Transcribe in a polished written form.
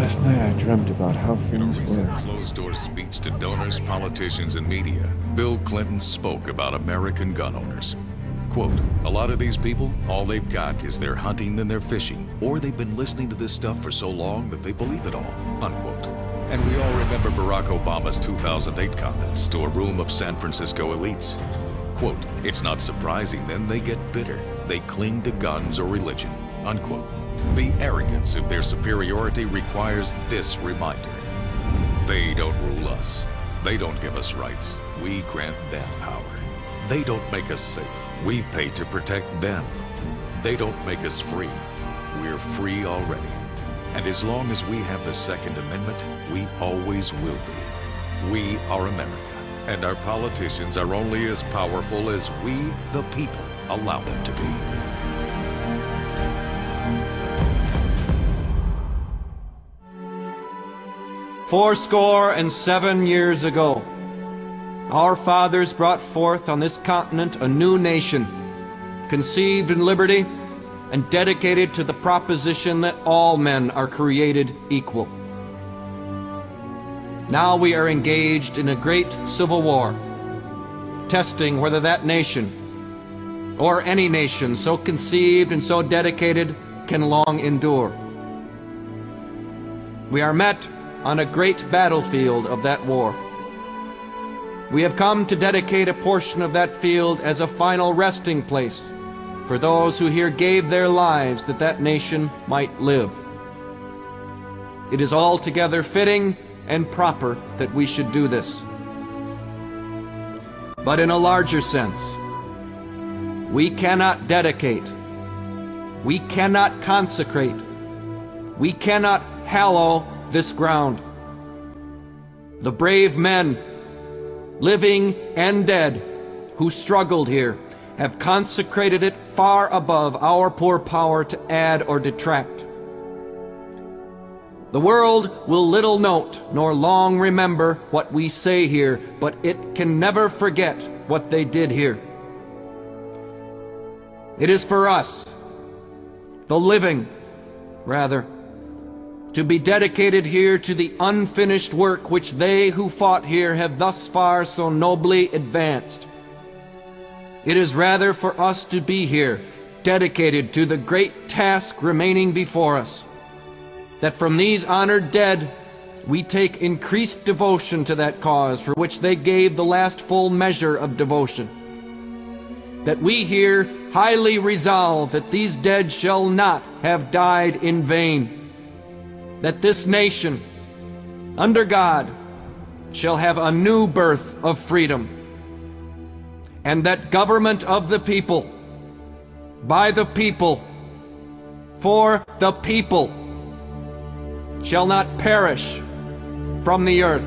Last night I dreamt about how In a things recent were. closed-door speech to donors, politicians, and media, Bill Clinton spoke about American gun owners. Quote, "A lot of these people, all they've got is their hunting and their fishing, or they've been listening to this stuff for so long that they believe it all," unquote. And we all remember Barack Obama's 2008 comments to a room of San Francisco elites. Quote, "It's not surprising then they get bitter. They cling to guns or religion," unquote. The arrogance of their superiority requires this reminder. They don't rule us. They don't give us rights. We grant them power. They don't make us safe. We pay to protect them. They don't make us free. We're free already. And as long as we have the Second Amendment, we always will be. We are America, and our politicians are only as powerful as we, the people, allow them to be. Fourscore and 7 years ago, our fathers brought forth on this continent a new nation, conceived in liberty and dedicated to the proposition that all men are created equal. Now we are engaged in a great civil war, testing whether that nation, or any nation so conceived and so dedicated, can long endure. We are met on a great battlefield of that war. We have come to dedicate a portion of that field as a final resting place for those who here gave their lives that that nation might live. It is altogether fitting and proper that we should do this. But in a larger sense, we cannot dedicate, we cannot consecrate, we cannot hallow this ground. The brave men, living and dead, who struggled here, have consecrated it far above our poor power to add or detract. The world will little note nor long remember what we say here, but it can never forget what they did here. It is for us, the living, rather, to be dedicated here to the unfinished work which they who fought here have thus far so nobly advanced. It is rather for us to be here, dedicated to the great task remaining before us, that from these honored dead we take increased devotion to that cause for which they gave the last full measure of devotion. That we here highly resolve that these dead shall not have died in vain, that this nation, under God, shall have a new birth of freedom, and that government of the people, by the people, for the people, shall not perish from the earth.